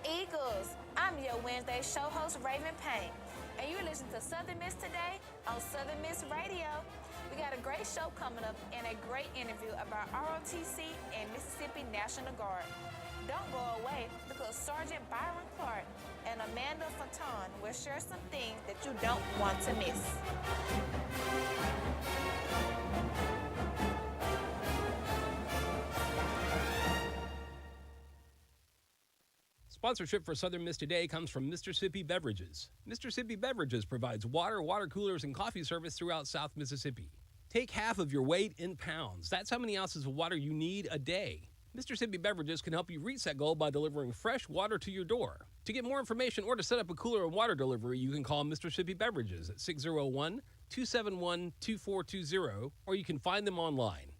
Eagles! I'm your Wednesday show host, Raven Payne, and you're listening to Southern Miss today on Southern Miss Radio. We got a great show coming up and a great interview about ROTC and Mississippi National Guard. Don't go away because Sergeant Byron Clark and Amanda Fontaine will share some things that you don't want to miss. Sponsorship for Southern Miss Today comes from Mississippi Beverages. Mississippi Beverages provides water, water coolers, and coffee service throughout South Mississippi. Take half of your weight in pounds. That's how many ounces of water you need a day. Mississippi Beverages can help you reach that goal by delivering fresh water to your door. To get more information or to set up a cooler and water delivery, you can call Mississippi Beverages at 601-271-2420, or you can find them online.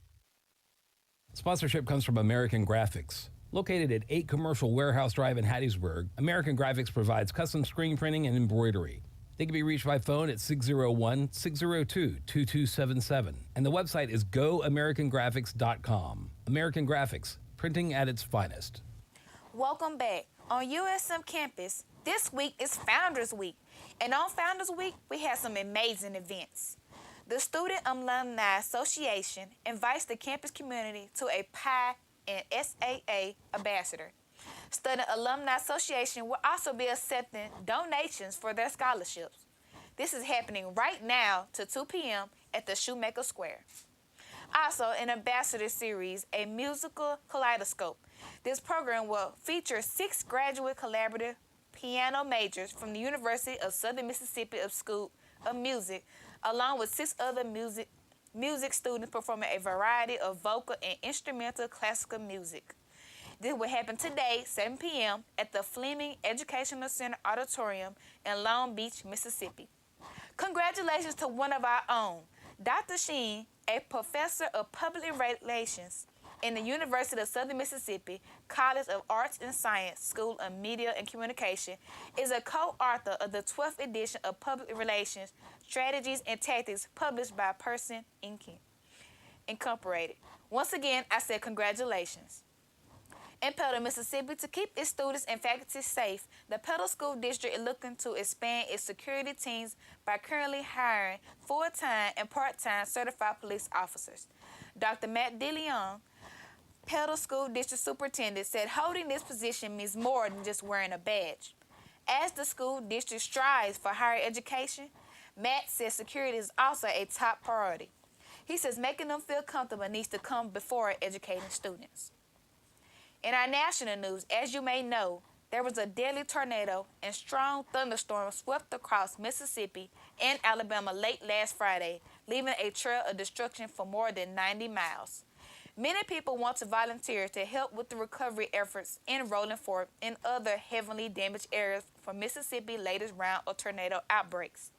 Sponsorship comes from American Graphics. Located at 8 Commercial Warehouse Drive in Hattiesburg, American Graphics provides custom screen printing and embroidery. They can be reached by phone at 601-602-2277, and the website is goamericangraphics.com. American Graphics, printing at its finest. Welcome back. On USM campus, this week is Founders Week, and on Founders Week, we have some amazing events. The Student Alumni Association invites the campus community to a pie and SAA ambassador. Student Alumni Association will also be accepting donations for their scholarships. This is happening right now to 2 p.m. at the Shoemaker Square. Also, an ambassador series, a musical kaleidoscope. This program will feature 6 graduate collaborative piano majors from the University of Southern Mississippi School of Music, along with 6 other music students performing a variety of vocal and instrumental classical music. This will happen today, 7 p.m. at the Fleming Educational Center Auditorium in Long Beach, Mississippi. Congratulations to one of our own, Dr. Sheen, a professor of public relations in the University of Southern Mississippi College of Arts and Science School of Media and Communication, is a co-author of the 12th edition of Public Relations Strategies and Tactics published by Person Incorporated. Once again, I said congratulations. In Petal, Mississippi, to keep its students and faculty safe, the Petal School District is looking to expand its security teams by currently hiring full-time and part-time certified police officers. Dr. Matt DeLeon, Petal School District Superintendent, said holding this position means more than just wearing a badge. As the school district strives for higher education, Matt says security is also a top priority. He says making them feel comfortable needs to come before educating students. In our national news, as you may know, there was a deadly tornado and strong thunderstorms swept across Mississippi and Alabama late last Friday, leaving a trail of destruction for more than 90 miles. Many people want to volunteer to help with the recovery efforts in Rolling Fork and other heavily damaged areas from Mississippi's latest round of tornado outbreaks.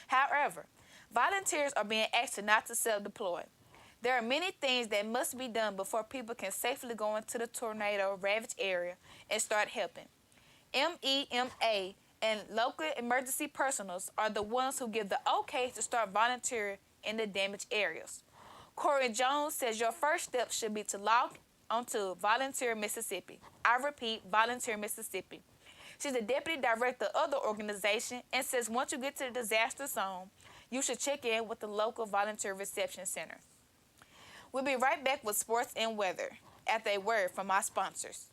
However, volunteers are being asked not to self-deploy. There are many things that must be done before people can safely go into the tornado-ravaged area and start helping. MEMA and local emergency personals are the ones who give the okay to start volunteering in the damaged areas. Corey Jones says your first step should be to log onto Volunteer Mississippi. I repeat, Volunteer Mississippi. She's the deputy director of the organization and says once you get to the disaster zone, you should check in with the local volunteer reception center. We'll be right back with sports and weather after a word from our sponsors.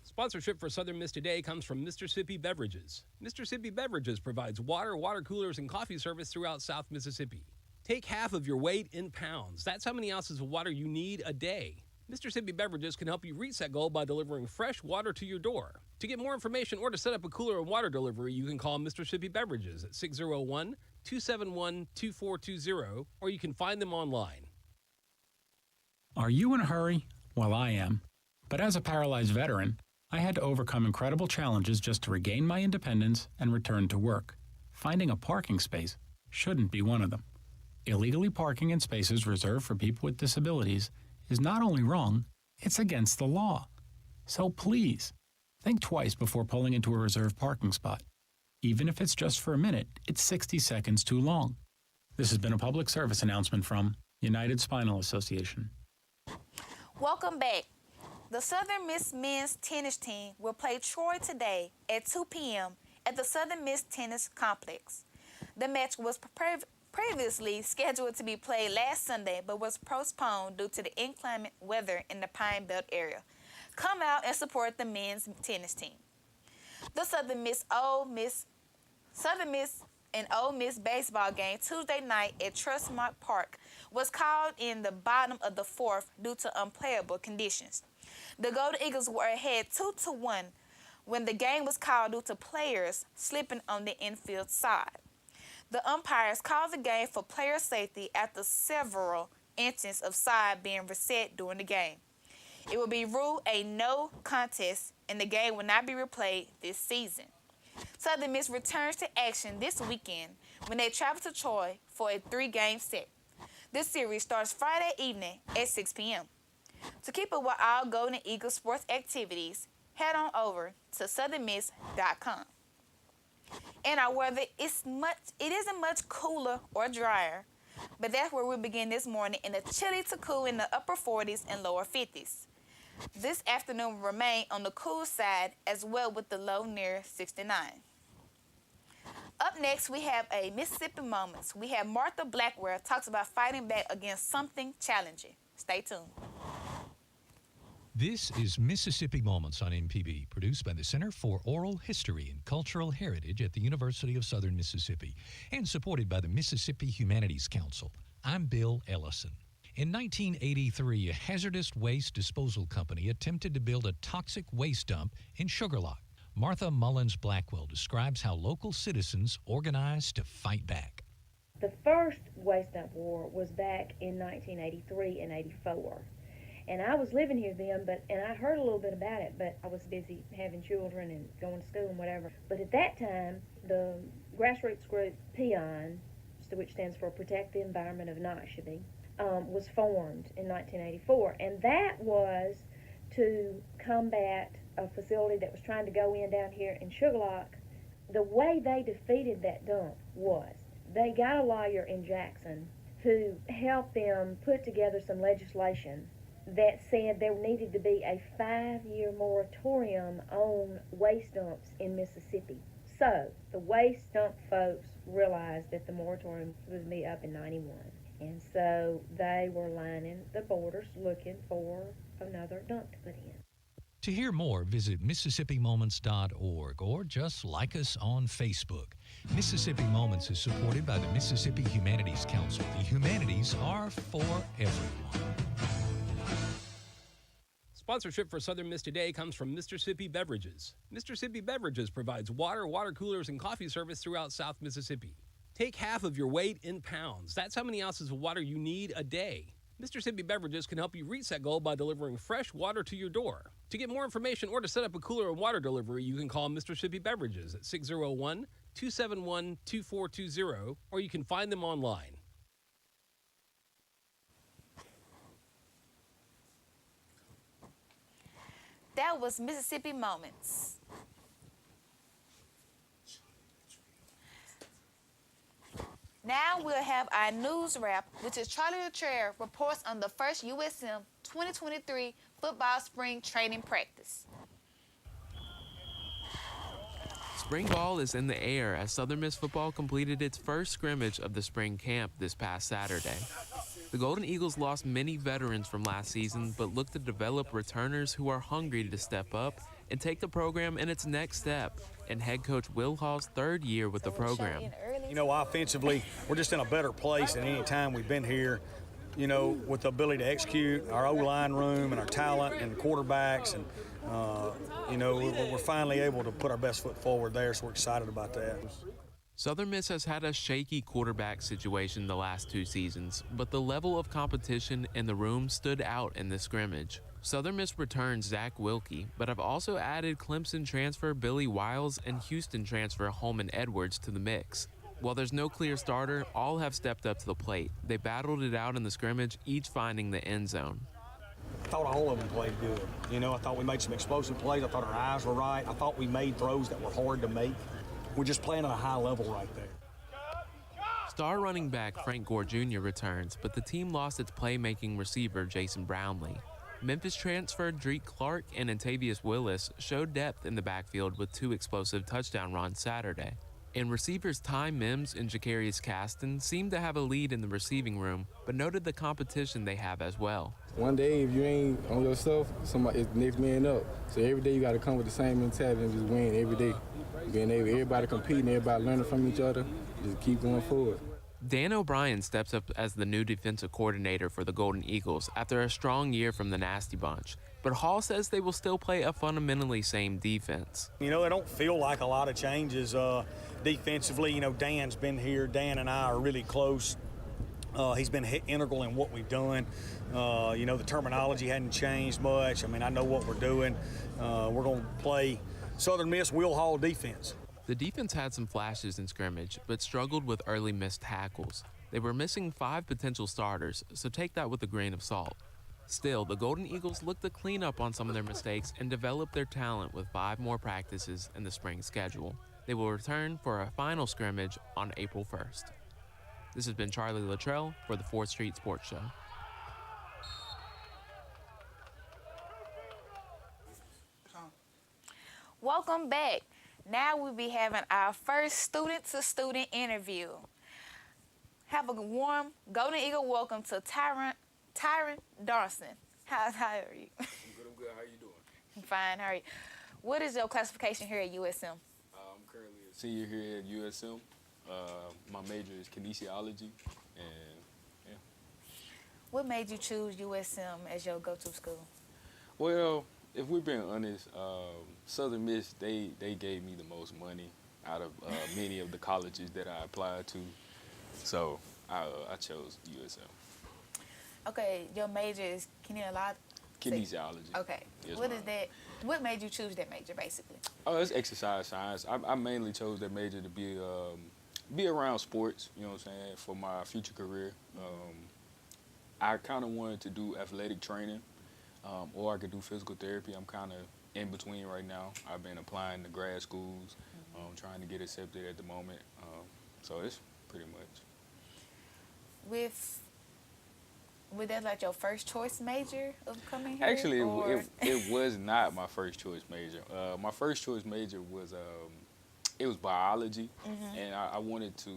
Sponsorship for Southern Miss Today comes from Mississippi Beverages. Mississippi Beverages provides water, water coolers, and coffee service throughout South Mississippi. Take half of your weight in pounds. That's how many ounces of water you need a day. Mississippi Beverages can help you reach that goal by delivering fresh water to your door. To get more information or to set up a cooler and water delivery, you can call Mississippi Beverages at 601-271-2420, or you can find them online. Are you in a hurry? Well, I am. But as a paralyzed veteran, I had to overcome incredible challenges just to regain my independence and return to work. Finding a parking space shouldn't be one of them. Illegally parking in spaces reserved for people with disabilities is not only wrong, it's against the law. So please, think twice before pulling into a reserved parking spot. Even if it's just for a minute, it's 60 seconds too long. This has been a public service announcement from United Spinal Association. Welcome back. The Southern Miss men's tennis team will play Troy today at 2 p.m. at the Southern Miss Tennis Complex. The match was previously scheduled to be played last Sunday, but was postponed due to the inclement weather in the Pine Belt area. Come out and support the men's tennis team. The Southern Miss and Ole Miss baseball game Tuesday night at Trustmark Park was called in the bottom of the fourth due to unplayable conditions. The Golden Eagles were ahead 2-1 when the game was called due to players slipping on the infield side. The umpires called the game for player safety after several instances of side being reset during the game. It will be ruled a no contest and the game will not be replayed this season. Southern Miss returns to action this weekend when they travel to Troy for a 3-game set. This series starts Friday evening at 6 p.m. To keep up with all Golden Eagles sports activities, head on over to southernmiss.com. And our weather it isn't much cooler or drier, but that's where we begin this morning in the chilly to cool in the upper 40s and lower 50s. This afternoon will remain on the cool side as well with the low near 69. Up next, we have a Mississippi Moments. We have Martha Blackwell talks about fighting back against something challenging. Stay tuned. This is Mississippi Moments on MPB, produced by the Center for Oral History and Cultural Heritage at the University of Southern Mississippi and supported by the Mississippi Humanities Council. I'm Bill Ellison. In 1983, a hazardous waste disposal company attempted to build a toxic waste dump in Sugar Lock. Martha Mullins Blackwell describes how local citizens organized to fight back. The first waste dump war was back in 1983 and 84. And I was living here then, and I heard a little bit about it, but I was busy having children and going to school and whatever. But at that time, the grassroots group PEON, which stands for Protect the Environment of Noxubee, was formed in 1984. And that was to combat a facility that was trying to go in down here in Sugar Lock. The way they defeated that dump was they got a lawyer in Jackson who helped them put together some legislation that said there needed to be a 5-year moratorium on waste dumps in Mississippi. So the waste dump folks realized that the moratorium was be up in 91. And so they were lining the borders looking for another dump to put in. To hear more, visit MississippiMoments.org or just like us on Facebook. Mississippi Moments is supported by the Mississippi Humanities Council. The humanities are for everyone. Sponsorship for Southern Miss Today comes from Mr. Sippy Beverages. Mr. Sippy Beverages provides water, water coolers, and coffee service throughout South Mississippi. Take half of your weight in pounds. That's how many ounces of water you need a day. Mr. Sippy Beverages can help you reach that goal by delivering fresh water to your door. To get more information or to set up a cooler and water delivery, you can call Mr. Sippy Beverages at 601-271-2420, or you can find them online. That was Mississippi Moments. Now we'll have our news wrap, which is Charlie Latrell reports on the first USM 2023 football spring training practice. Spring ball is in the air as Southern Miss football completed its first scrimmage of the spring camp this past Saturday. The Golden Eagles lost many veterans from last season, but look to develop returners who are hungry to step up and take the program in its next step in head coach Will Hall's third year with the program. You know, offensively, we're just in a better place than any time we've been here, you know, with the ability to execute our O-line room and our talent and quarterbacks. And, you know, we're finally able to put our best foot forward there, so we're excited about that. Southern Miss has had a shaky quarterback situation the last 2 seasons, but the level of competition in the room stood out in this scrimmage. Southern Miss returned Zach Wilkie, but have also added Clemson transfer Billy Wiles and Houston transfer Holman Edwards to the mix. While there's no clear starter, all have stepped up to the plate. They battled it out in the scrimmage, each finding the end zone. I thought all of them played good. You know, I thought we made some explosive plays. I thought our eyes were right. I thought we made throws that were hard to make. We're just playing at a high level right there. Star running back Frank Gore Jr. returns, but the team lost its playmaking receiver Jason Brownlee. Memphis transfer Drake Clark and Antavius Willis showed depth in the backfield with 2 explosive touchdown runs Saturday. And receivers Ty Mims and Jacarius Caston seemed to have a lead in the receiving room, but noted the competition they have as well. One day, if you ain't on your stuff, somebody is the next man up. So every day you got to come with the same mentality and just win every day. Being able, everybody competing, everybody learning from each other, just keep going forward. Dan O'Brien steps up as the new defensive coordinator for the Golden Eagles after a strong year from the Nasty Bunch. But Hall says they will still play a fundamentally same defense. You know, they don't feel like a lot of changes defensively. You know, Dan's been here. Dan and I are really close. He's been integral in what we've done. You know, the terminology hadn't changed much. I mean, I know what we're doing. We're going to play Southern Miss Will Hall defense. The defense had some flashes in scrimmage, but struggled with early missed tackles. They were missing 5 potential starters, so take that with a grain of salt. Still, the Golden Eagles look to clean up on some of their mistakes and develop their talent with 5 more practices in the spring schedule. They will return for a final scrimmage on April 1st. This has been Charlie Luttrell for the 4th Street Sports Show. Welcome back. Now we'll be having our first student-to-student interview. Have a warm Golden Eagle welcome to Tyron Dawson. How are you? I'm good. How you doing? I'm fine. How are you? What is your classification here at USM? I'm currently a senior here at USM. My major is kinesiology, and yeah. What made you choose USM as your go-to school? Well, if we're being honest, Southern Miss, they gave me the most money out of many of the colleges that I applied to, so I chose USM. Okay, your major is Kinesiology. Okay. Yes, What ma'am. is that? What made you choose that major, basically? Oh, it's exercise science. I mainly chose that major to be around sports, you know what I'm saying, for my future career. I kind of wanted to do athletic training, or I could do physical therapy. I'm kind of in between right now. I've been applying to grad schools, trying to get accepted at the moment. So it's pretty much. Was that like your first choice major of coming here? Actually, it was not my first choice major. My first choice major was it was biology, and I wanted to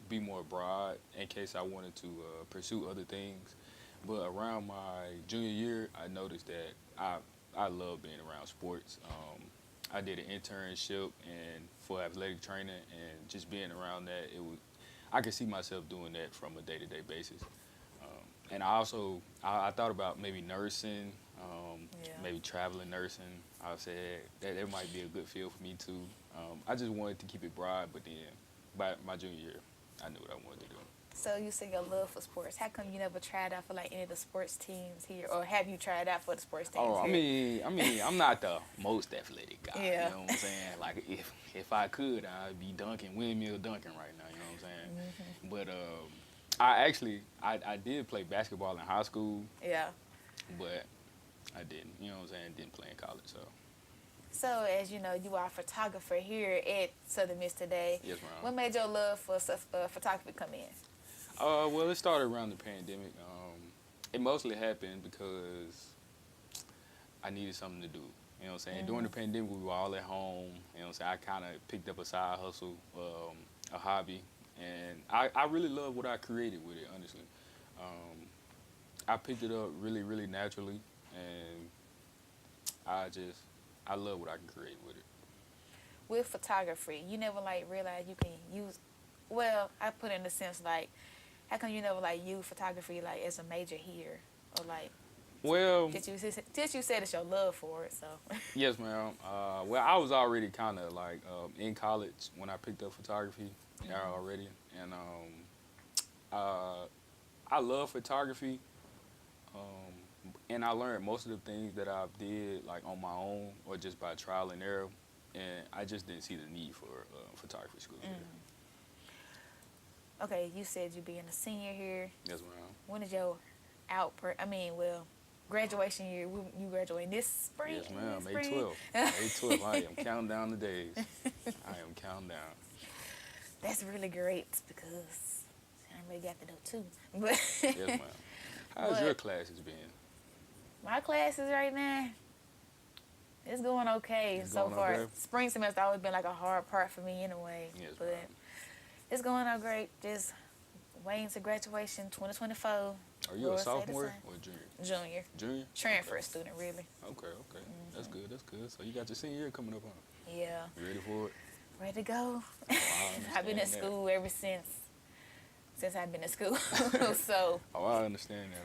be more broad in case I wanted to pursue other things. But around my junior year, I noticed that I love being around sports. I did an internship and for athletic training, and just being around that, I could see myself doing that from a day-to-day basis. And I also, I thought about maybe nursing, maybe traveling nursing. I said that might be a good field for me too. I just wanted to keep it broad, but then by my junior year, I knew what I wanted to do. So you said your love for sports. How come you never tried out for like any of the sports teams here, or have you tried out for the sports teams here? I mean, I'm not the most athletic guy. Yeah. You know what I'm saying? Like if I could, I'd be windmill dunking right now. You know what I'm saying? But I did play basketball in high school. Yeah. But I didn't. You know what I'm saying? Didn't play in college. So as you know, you are a photographer here at Southern Miss today. Yes, ma'am. What made your love for photography come in? Well, it started around the pandemic. It mostly happened because I needed something to do. You know what I'm saying? During the pandemic, we were all at home. You know what I'm saying? I kind of picked up a side hustle, a hobby, and I really love what I created with it, honestly. I picked it up really, really naturally, and I love what I can create with it. With photography, you never like realized you can use, well, I put it in the sense like, how come you never like use photography like as a major here, or like? Well, Since you said it's your love for it, so. Yes, ma'am. Well, I was already kind of like in college when I picked up photography already, and I love photography, and I learned most of the things that I did like on my own or just by trial and error, and I just didn't see the need for photography school. Okay, you said you being a senior here. Yes, ma'am. When is your graduation year? You graduating this spring? Yes, ma'am. This May spring? 12th. May 12th. I am counting down the days. I am counting down. That's really great because I really got to know too. But Yes, ma'am. How's your classes been? My classes right now, it's going okay It's so going far. okay? Spring semester always been like a hard part for me anyway. Yes, but ma'am. it's going out great. Just waiting to graduation 2024. Are you Lord a say the sophomore same. or junior? Junior. Junior? Transfer student, really. Okay. That's good. So you got your senior year coming up on. Yeah. You ready for it? Ready to go. I I've been in understand that. school ever since I've been in school. So Oh, I understand that.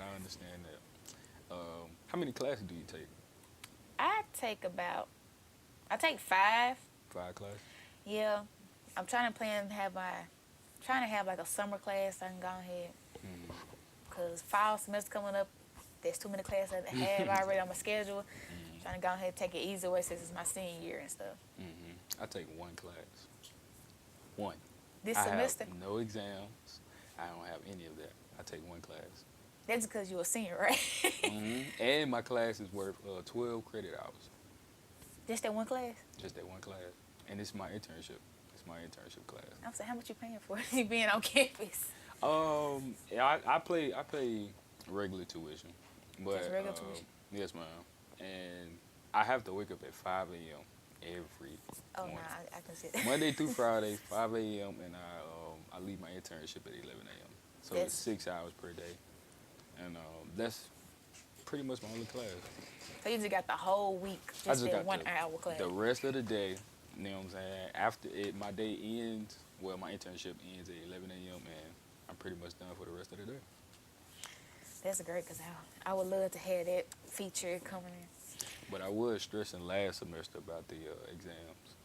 How many classes do you take? I take 5. 5 classes? Yeah. I'm trying to have like a summer class so I can go ahead. Because fall semester coming up, there's too many classes I have already on my schedule. Trying to go ahead and take it easy way since it's my senior year and stuff. I take 1 class. 1. This I semester, have no exams. I don't have any of that. I take 1 class. that's because you're a senior, right? And my class is worth 12 credit hours. Just that one class? Just that 1 class. And it's my internship. It's my internship class. I'm saying, how much you paying for you being on campus? Yeah, I pay regular tuition. But, Just regular tuition? Yes, ma'am. And I have to wake up at 5 a.m. every morning. I can see that. Monday through Friday, 5 a.m. and I leave my internship at 11 a.m. So it's 6 hours per day, and that's pretty much my only class. So you just got the whole week, I just that got 1 hour class. the rest of the day. You know what I'm saying? After my day ends, well, my internship ends at 11 a.m. and I'm pretty much done for the rest of the day. That's great because I would love to have that feature coming in. But I was stressing last semester about the exams.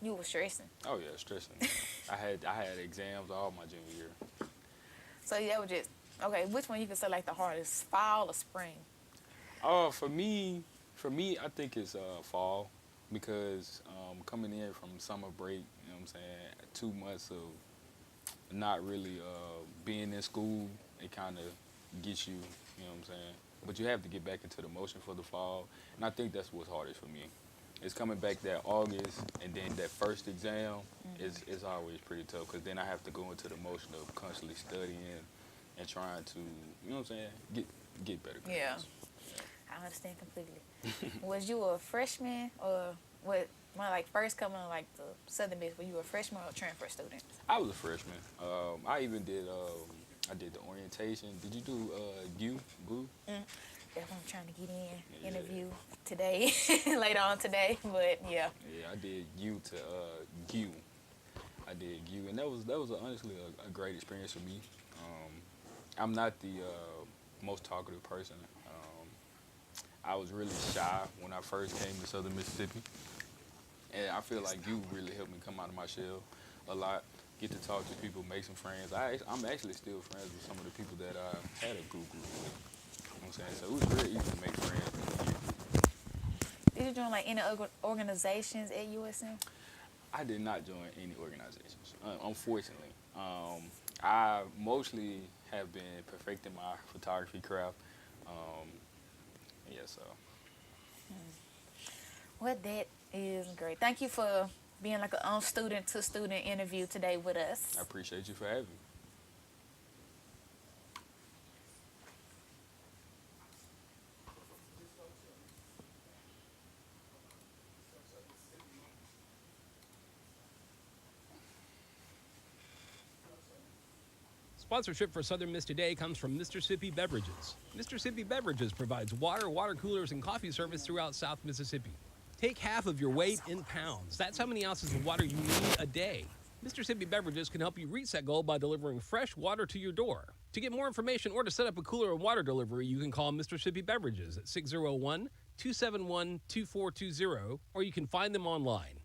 You were stressing. Oh yeah, stressing. I had exams all my junior year. So that was just, okay, which one you could say like the hardest, fall or spring? For me, I think it's fall because coming in from summer break, you know what I'm saying, 2 months of not really being in school, it kind of gets you, you know what I'm saying. But you have to get back into the motion for the fall, and I think that's what's hardest for me. It's coming back that August, and then that first exam is always pretty tough because then I have to go into the motion of constantly studying and trying to, you know what I'm saying, get better grades. Yeah. I understand completely. Was you a freshman or when like first coming on like the Southern Miss, were you a freshman or a transfer student? I was a freshman. I even did I did the orientation. Did you do GU? That's what I'm trying to get in, interview today, later on today, but yeah. Yeah, I did GU to GU. I did GU, and that was honestly a great experience for me. I'm not the most talkative person. I was really shy when I first came to Southern Mississippi, and I feel like GU really helped me come out of my shell a lot. Get to talk to people, make some friends. I'm actually still friends with some of the people that I had a group with. You know what I'm saying? So it was really easy to make friends. Did you join like any organizations at USM? I did not join any organizations, unfortunately. I mostly have been perfecting my photography craft. So. Well, that is great. Thank you for being like a student-to-student interview today with us. I appreciate you for having me. Sponsorship for Southern Miss Today comes from Mr. Sippy Beverages. Mr. Sippy Beverages provides water, water coolers, and coffee service throughout South Mississippi. Take half of your weight in pounds. That's how many ounces of water you need a day. Mr. Sippy Beverages can help you reach that goal by delivering fresh water to your door. To get more information or to set up a cooler and water delivery, you can call Mr. Sippy Beverages at 601-271-2420, or you can find them online.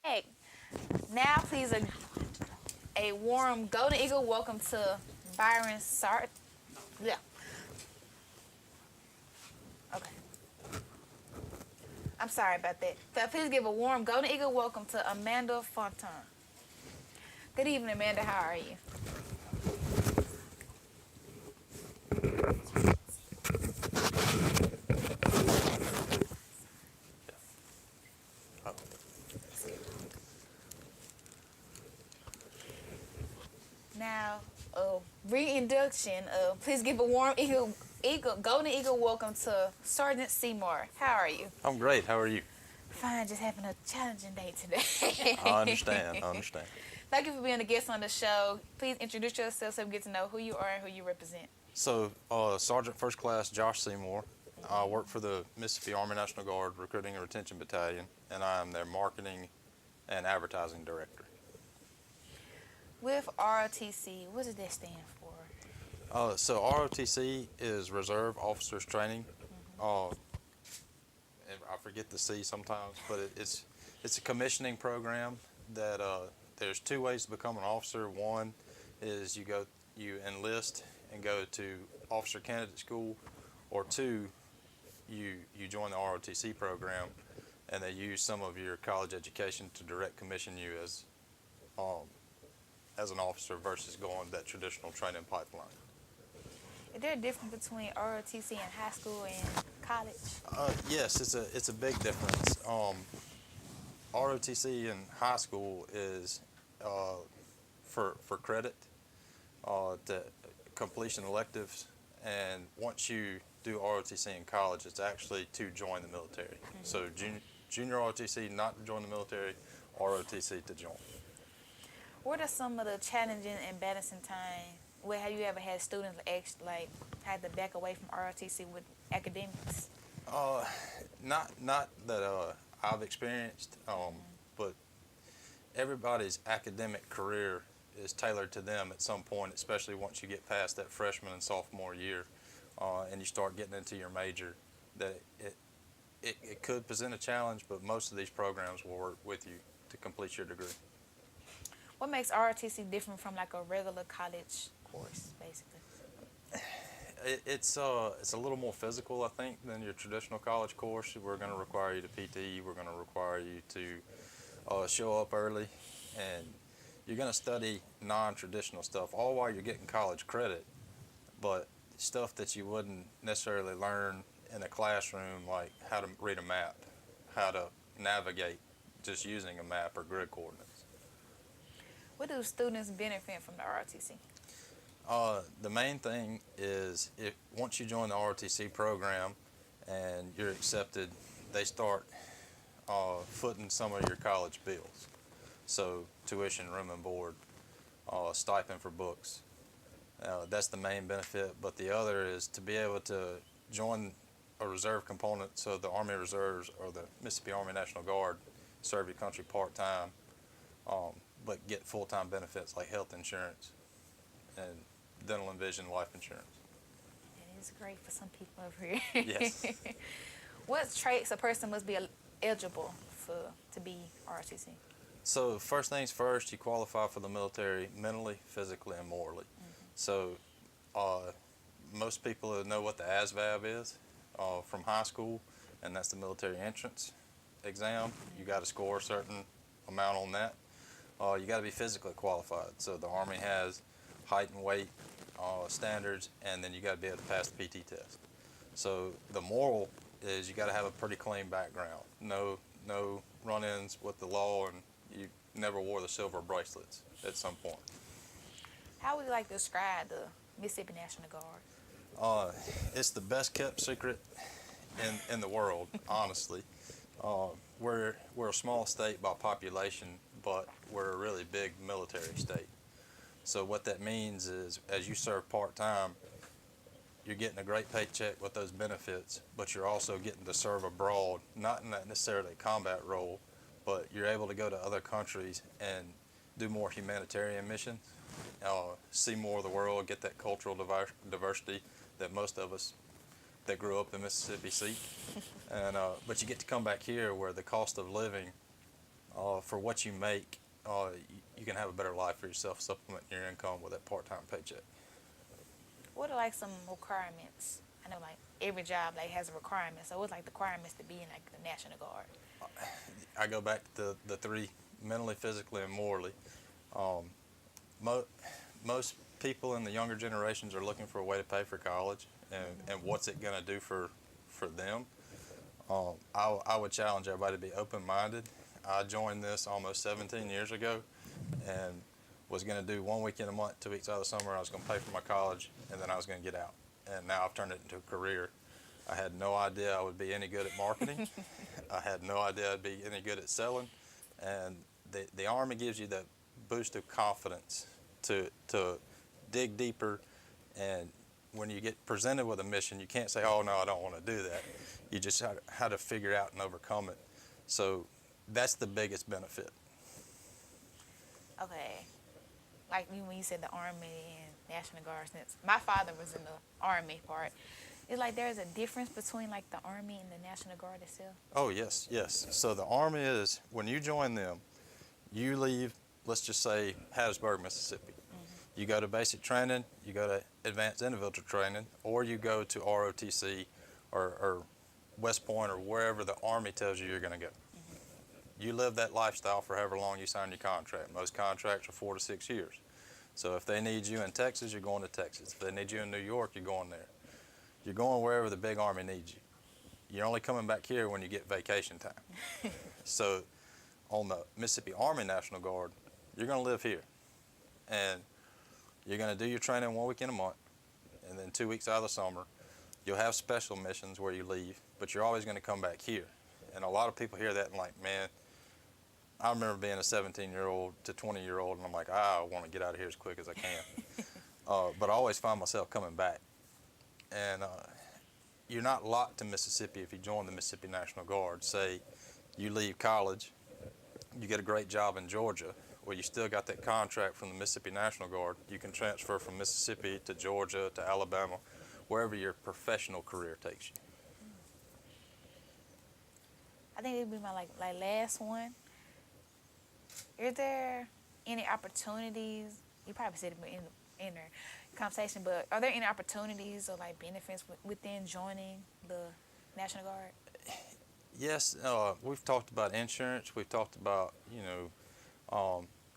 Hey, now please a warm Golden Eagle welcome to Byron Sart. Yeah. Okay. I'm sorry about that. So please give a warm Golden Eagle welcome to Amanda Fontaine. Good evening, Amanda. How are you? Now, reintroduction. Please give a warm Golden Eagle welcome to Sergeant Seymour. How are you? I'm great. How are you? Fine, just having a challenging day today. I understand. I understand. Thank you for being a guest on the show. Please introduce yourself so we get to know who you are and who you represent. So, Sergeant First Class Josh Seymour. I work for the Mississippi Army National Guard Recruiting and Retention Battalion, and I am their Marketing and Advertising Director. With ROTC, what does that stand for? So ROTC is Reserve Officers Training. And I forget the C sometimes, but it's a commissioning program that there's two ways to become an officer. One is you enlist and go to officer candidate school, or two, you join the ROTC program, and they use some of your college education to direct commission you as an officer versus going that traditional training pipeline. Is there a difference between ROTC in high school and college? Yes, it's a big difference. ROTC in high school is for credit, to completion electives, and once you do ROTC in college, it's actually to join the military. So junior ROTC not to join the military, ROTC to join. What are some of the challenging and embarrassing times? Where have you ever had students had to back away from ROTC with academics? Not that I've experienced, but everybody's academic career is tailored to them at some point, especially once you get past that freshman and sophomore year, and you start getting into your major. That it could present a challenge, but most of these programs will work with you to complete your degree. What makes ROTC different from like a regular college course, basically? It's a little more physical, I think, than your traditional college course. We're going to require you to PT. We're going to require you to show up early, and you're going to study non-traditional stuff, all while you're getting college credit, but stuff that you wouldn't necessarily learn in a classroom, like how to read a map, how to navigate just using a map or grid coordinates. What do students benefit from the ROTC? The main thing is once you join the ROTC program and you're accepted, they start footing some of your college bills. So tuition, room and board, stipend for books. That's the main benefit, but the other is to be able to join a reserve component, so the Army Reserves or the Mississippi Army National Guard serve your country part-time, but get full-time benefits like health insurance and dental and vision life insurance. It is great for some people over here. Yes. What traits a person must be eligible to be ROTC? So first things first, you qualify for the military mentally, physically, and morally. So most people know what the ASVAB is from high school, and that's the military entrance exam. You got to score a certain amount on that. You got to be physically qualified. So the Army has height and weight standards, and then you got to be able to pass the PT test. So the moral is you got to have a pretty clean background. No run-ins with the law, and you never wore the silver bracelets at some point. How would you like to describe the Mississippi National Guard? It's the best kept secret in the world, honestly. We're a small state by population, but we're a really big military state. So what that means is, as you serve part-time, you're getting a great paycheck with those benefits, but you're also getting to serve abroad, not in that necessarily combat role, but you're able to go to other countries and do more humanitarian missions, see more of the world, get that cultural diversity that most of us that grew up in Mississippi seek. And but you get to come back here where the cost of living for what you make, you can have a better life for yourself, supplement your income with that part-time paycheck. What are like some requirements I know like every job like has a requirement. So what's like the requirements to be in like the National Guard? I go back to the three: mentally, physically, and morally. Most people in the younger generations are looking for a way to pay for college, and what's it going to do for them. I would challenge everybody to be open-minded. I joined this almost 17 years ago and was going to do 1 weekend a month, 2 weeks out of the summer. I was going to pay for my college, and then I was going to get out. And now I've turned it into a career. I had no idea I would be any good at marketing. I had no idea I'd be any good at selling. And the Army gives you that boost of confidence to dig deeper. And when you get presented with a mission, you can't say, oh, no, I don't want to do that. You just how to figure out and overcome it. So that's the biggest benefit. Okay. Like when you said the Army and National Guard, since my father was in the Army part, it's like there's a difference between like the Army and the National Guard itself? Oh, yes, yes. So the Army is, when you join them, you leave, let's just say, Hattiesburg, Mississippi. You go to basic training, you go to advanced individual training, or you go to ROTC or West Point or wherever the Army tells you you're going to go. You live that lifestyle for however long you sign your contract. Most contracts are 4 to 6 years. So if they need you in Texas, you're going to Texas. If they need you in New York, you're going there. You're going wherever the big Army needs you. You're only coming back here when you get vacation time. So on the Mississippi Army National Guard, you're going to live here. And you're going to do your training 1 weekend a month, and then 2 weeks out of the summer. You'll have special missions where you leave, but you're always going to come back here. And a lot of people hear that and like, man, I remember being a 17-year-old to 20-year-old, and I'm like, I want to get out of here as quick as I can. But I always find myself coming back. And you're not locked to Mississippi if you join the Mississippi National Guard. Say you leave college, you get a great job in Georgia, well, you still got that contract from the Mississippi National Guard. You can transfer from Mississippi to Georgia to Alabama, wherever your professional career takes you. I think it'd be my like last one. Is there any opportunities? You probably said it in the conversation, but are there any opportunities or like benefits within joining the National Guard? Yes, we've talked about insurance. We've talked about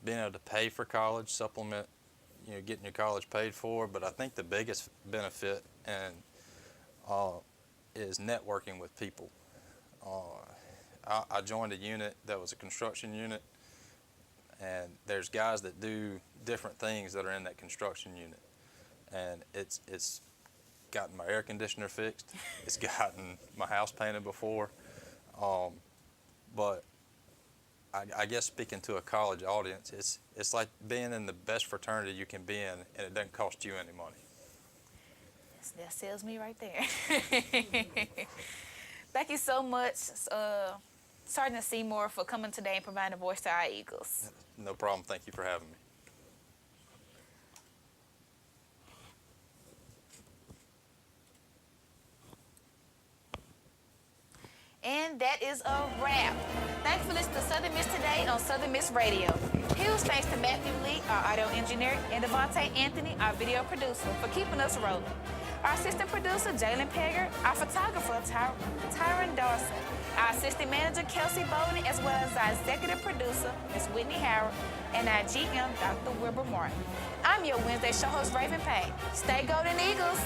being able to pay for college, supplement, getting your college paid for. But I think the biggest benefit is networking with people. I joined a unit that was a construction unit, and there's guys that do different things that are in that construction unit. And it's gotten my air conditioner fixed. It's gotten my house painted before. But I guess speaking to a college audience, it's like being in the best fraternity you can be in, and it doesn't cost you any money. That sells me right there. Thank you so much, Sergeant Seymour, for coming today and providing a voice to our Eagles. No problem. Thank you for having me. And that is a wrap. Thanks for listening to Southern Miss Today on Southern Miss Radio. Huge thanks to Matthew Lee, our audio engineer, and Devontae Anthony, our video producer, for keeping us rolling. Our assistant producer, Jalen Pegger, our photographer, Tyron Dawson, our assistant manager, Kelsey Bowden, as well as our executive producer, Ms. Whitney Howard, and our GM, Dr. Wilbur Martin. I'm your Wednesday show host, Raven Payne. Stay golden, Eagles.